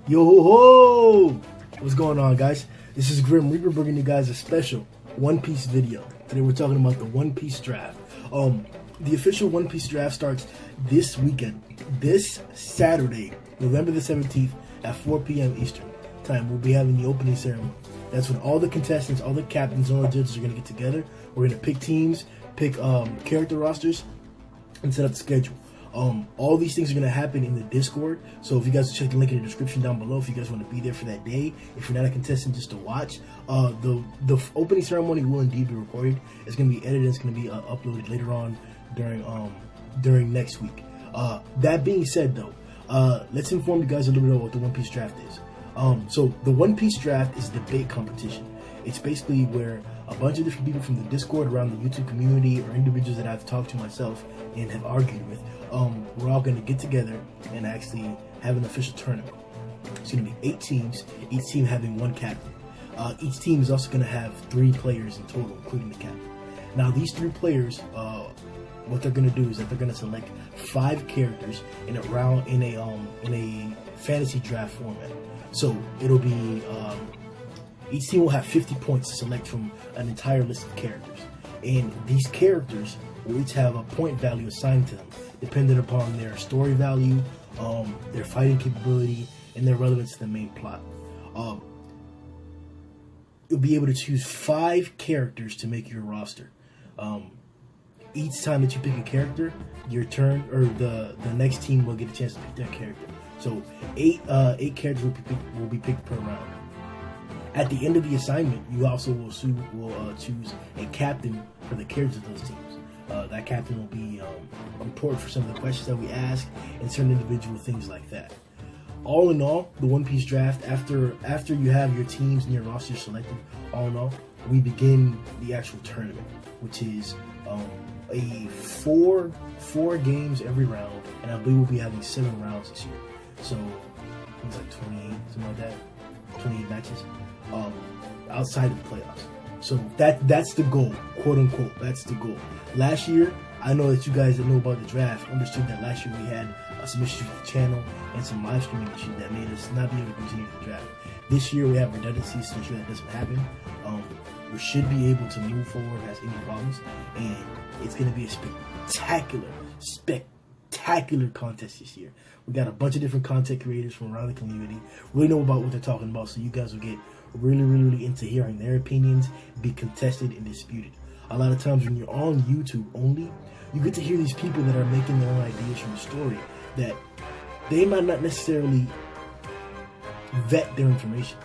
Yo ho ho! What's going on, guys? This is Grimm. We're bringing you guys a special One Piece video. Today we're talking about the One Piece draft. The official One Piece draft starts this weekend, this Saturday, November the 17th at 4 p.m. Eastern time. We'll be having the opening ceremony. That's when all the contestants, all the captains, all the judges are going to get together. We're going to pick teams, pick character rosters, and set up the schedule. All these things are going to happen in the Discord. So if you guys check the link in the description down below, if you guys want to be there for that day, if you're not a contestant, just to watch. The opening ceremony will indeed be recorded. It's going to be edited. It's going to be uploaded later on during next week. That being said, though, let's inform you guys a little bit about what the One Piece draft is. So the One Piece draft is a debate competition. It's basically where a bunch of different people from the Discord, around the YouTube community, or individuals that I've talked to myself and have argued with, we're all going to get together and actually have an official tournament. It's going to be 8 teams, each team having one captain. Each team is also going to have 3 players in total, including the captain. Now, these 3 players, what they're going to do is that they're going to select 5 characters in a fantasy draft format. So it'll be each team will have 50 points to select from an entire list of characters, and these characters will each have a point value assigned to them, dependent upon their story value, their fighting capability, and their relevance to the main plot. You'll be able to choose 5 characters to make your roster. Each time that you pick a character, your turn or the next team will get a chance to pick their character. So 8 characters will be picked per round. At the end of the assignment, you also will choose a captain for the characters of those teams. That captain will be important for some of the questions that we ask and certain individual things like that. All in all, the One Piece draft, after you have your teams and your rosters selected, all in all, we begin the actual tournament, which is a 4 games every round, and I believe we'll be having 7 rounds this year. So it's like 28, something like that, 28 matches outside of the playoffs. So that's the goal, quote unquote. That's the goal. Last year, I know that you guys that know about the draft understood that last year we had some issues with the channel and some live streaming issues that made us not be able to continue the draft. This year we have redundancies to ensure that doesn't happen. We should be able to move forward as any problems, and it's going to be a spectacular contest this year. We got a bunch of different content creators from around the community, really know about what they're talking about, so you guys will get really into hearing their opinions be contested and disputed. A lot of times when you're on YouTube only, you get to hear these people that are making their own ideas from the story that they might not necessarily vet their information.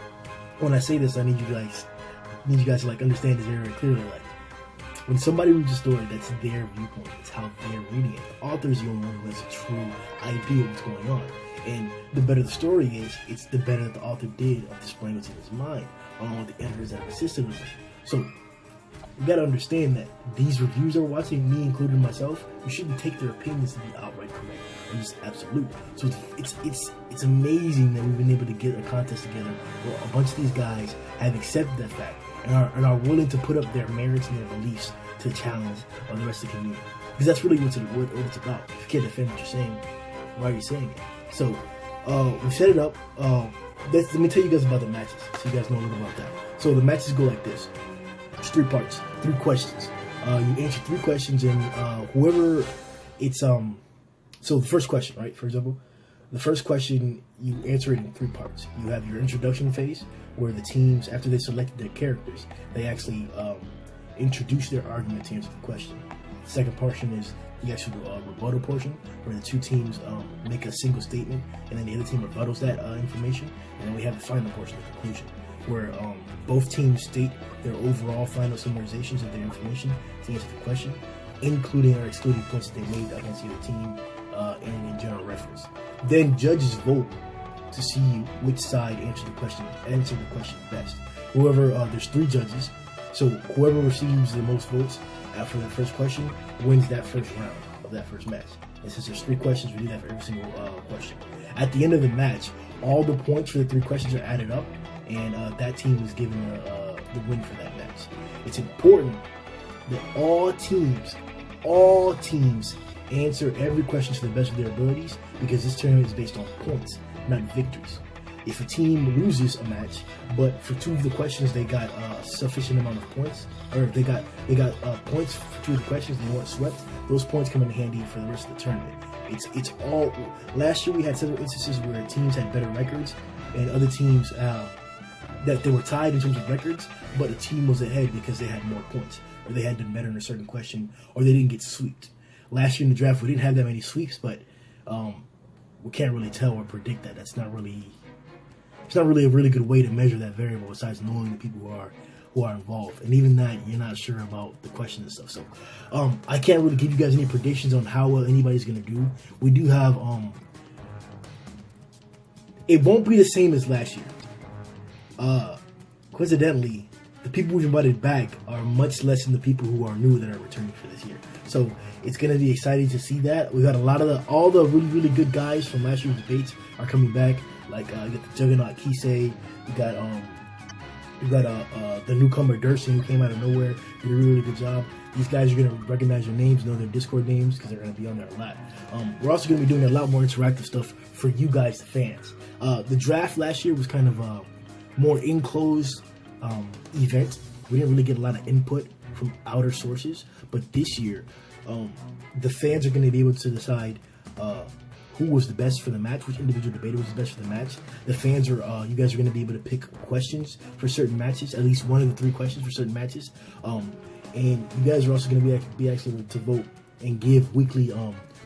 When I say this, I need you guys to like understand this very clearly. Like, when somebody reads a story, that's their viewpoint. It's how they're reading it. The author is the only one who has a true idea of what's going on. And the better the story is, it's the better that the author did of displaying what's in his mind, along with the editors that have assisted with it. So you gotta understand that these reviews are watching, me including myself, you shouldn't take their opinions to be outright correct or just absolute. So it's amazing that we've been able to get a contest together where a bunch of these guys have accepted that fact and are willing to put up their merits and their beliefs to challenge the rest of the community. Because that's really what it's about. If you can't defend what you're saying, why are you saying it? So we set it up. Let me tell you guys about the matches, so you guys know a little about that. So the matches go like this. There's 3 parts, 3 questions. You answer 3 questions, and whoever it's so the first question, right? For example, the first question, you answer it in 3 parts. You have your introduction phase, where the teams, after they selected their characters, they actually introduce their argument to answer the question. The second portion is the actual rebuttal portion, where the 2 teams make a single statement, and then the other team rebuttals that information. And then we have the final portion, the conclusion, where both teams state their overall final summarizations of their information to answer the question, including or excluding points that they made against the other team and in general reference. Then judges vote to see which side answered the question best. There's 3 judges, so whoever receives the most votes after the first question wins that first round of that first match. And since there's 3 questions, we do that for every single question. At the end of the match, all the points for the 3 questions are added up, and that team is given the win for that match. It's important that all teams answer every question to the best of their abilities, because this tournament is based on points, not victories. if a team loses a match, but for 2 of the questions they got a sufficient amount of points, or they got points for 2 of the questions, they weren't swept, those points come in handy for the rest of the tournament. It's all, last year we had several instances where teams had better records and other teams that they were tied in terms of records, but a team was ahead because they had more points, or they had done better in a certain question, or they didn't get swept. Last year in the draft we didn't have that many sweeps, but we can't really tell or predict that. It's not really a really good way to measure that variable besides knowing the people who are involved. And even that, you're not sure about the questions and stuff. So I can't really give you guys any predictions on how well anybody's going to do. We do have, it won't be the same as last year. Coincidentally, the people we've invited back are much less than the people who are new that are returning for this year. So it's going to be exciting to see that. We got all the really, really good guys from last year's debates are coming back. Like you got the Juggernaut Kisei, you got the newcomer Durson, who came out of nowhere, did a really, really good job. These guys are going to recognize your names, know their Discord names, because they're going to be on there a lot. We're also going to be doing a lot more interactive stuff for you guys, the fans. The draft last year was kind of a more enclosed event. We didn't really get a lot of input from outer sources, but this year, the fans are going to be able to decide who was the best for the match, which individual debater was the best for the match. The fans are, you guys are going to be able to pick questions for certain matches, at least one of the 3 questions for certain matches. And you guys are also going to be actually able to vote and give weekly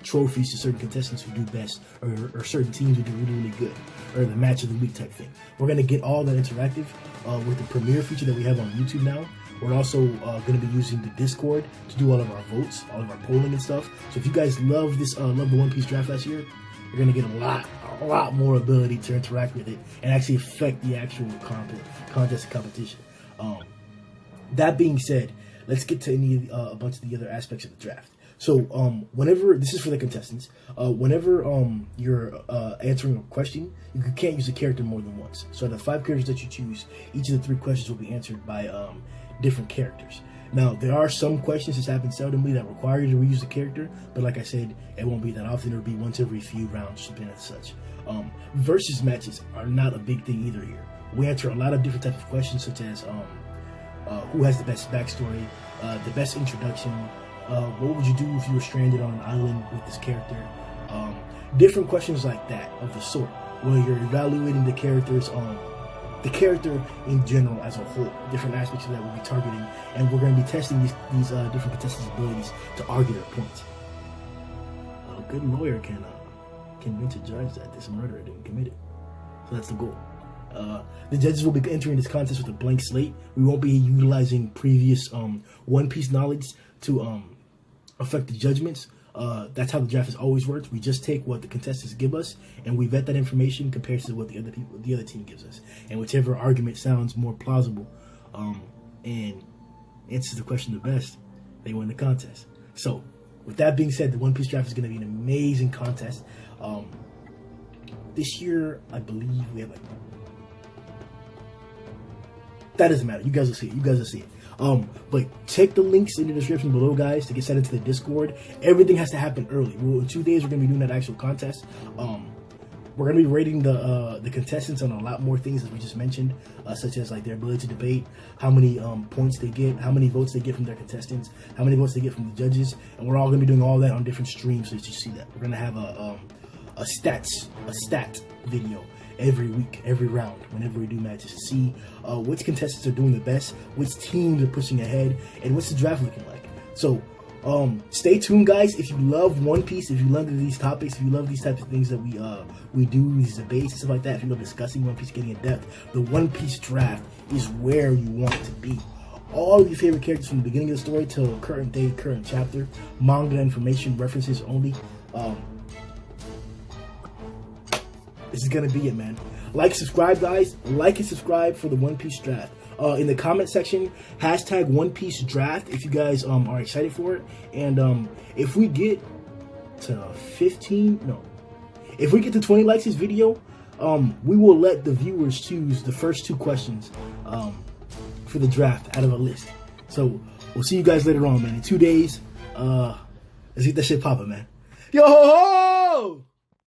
trophies to certain contestants who do best, or certain teams who do really, really good, or the match of the week type thing. We're going to get all that interactive with the premiere feature that we have on YouTube now. We're also going to be using the Discord to do all of our votes, all of our polling and stuff. So if you guys love this, love the One Piece draft last year, you're going to get a lot more ability to interact with it and actually affect the actual contest and competition. That being said, let's get to a bunch of the other aspects of the draft. So whenever, this is for the contestants, whenever you're answering a question, you can't use a character more than once. So the 5 characters that you choose, each of the 3 questions will be answered by different characters. Now, there are some questions, this happens seldomly, that require you to reuse the character, but like I said, it won't be that often. It'll be once every few rounds, and such. Versus matches are not a big thing either here. We answer a lot of different types of questions, such as who has the best backstory, the best introduction, what would you do if you were stranded on an island with this character, different questions like that of the sort, where you're evaluating the characters the character in general as a whole, different aspects of that we'll be targeting, and we're going to be testing these different contestants' abilities to argue their points. A good lawyer can convince a judge that this murderer didn't commit it. So that's the goal. The judges will be entering this contest with a blank slate. We won't be utilizing previous One Piece knowledge to affect the judgments. That's how the draft has always worked. We just take what the contestants give us and we vet that information compared to what the other team gives us, and whichever argument sounds more plausible and answers the question the best, they win the contest. So with that being said, the One Piece draft is going to be an amazing contest. This year I believe we have that doesn't matter, you guys will see it. But check the links in the description below, guys, to get set into the Discord. Everything has to happen early. In 2 days, we're going to be doing that actual contest. We're going to be rating the contestants on a lot more things, as we just mentioned, such as like their ability to debate, how many points they get, how many votes they get from their contestants, how many votes they get from the judges, and we're all going to be doing all that on different streams, so that you see that. We're going to have a stat video every week, every round, whenever we do matches, to see which contestants are doing the best, which teams are pushing ahead, and what's the draft looking like. So stay tuned, guys. If you love One Piece, if you love these topics, if you love these types of things that we do, these debates and stuff like that, if you love discussing One Piece, getting in depth, the One Piece draft is where you want to be. All of your favorite characters from the beginning of the story till current day, current chapter, manga information, references only. This is gonna be it, man. Like, subscribe, guys. Like and subscribe for the One Piece draft. In the comment section, hashtag One Piece draft if you guys are excited for it. And if we get to 20 likes this video, we will let the viewers choose the first 2 questions for the draft out of a list. So we'll see you guys later on, man. In 2 days, let's get that shit poppin', man. Yo ho ho!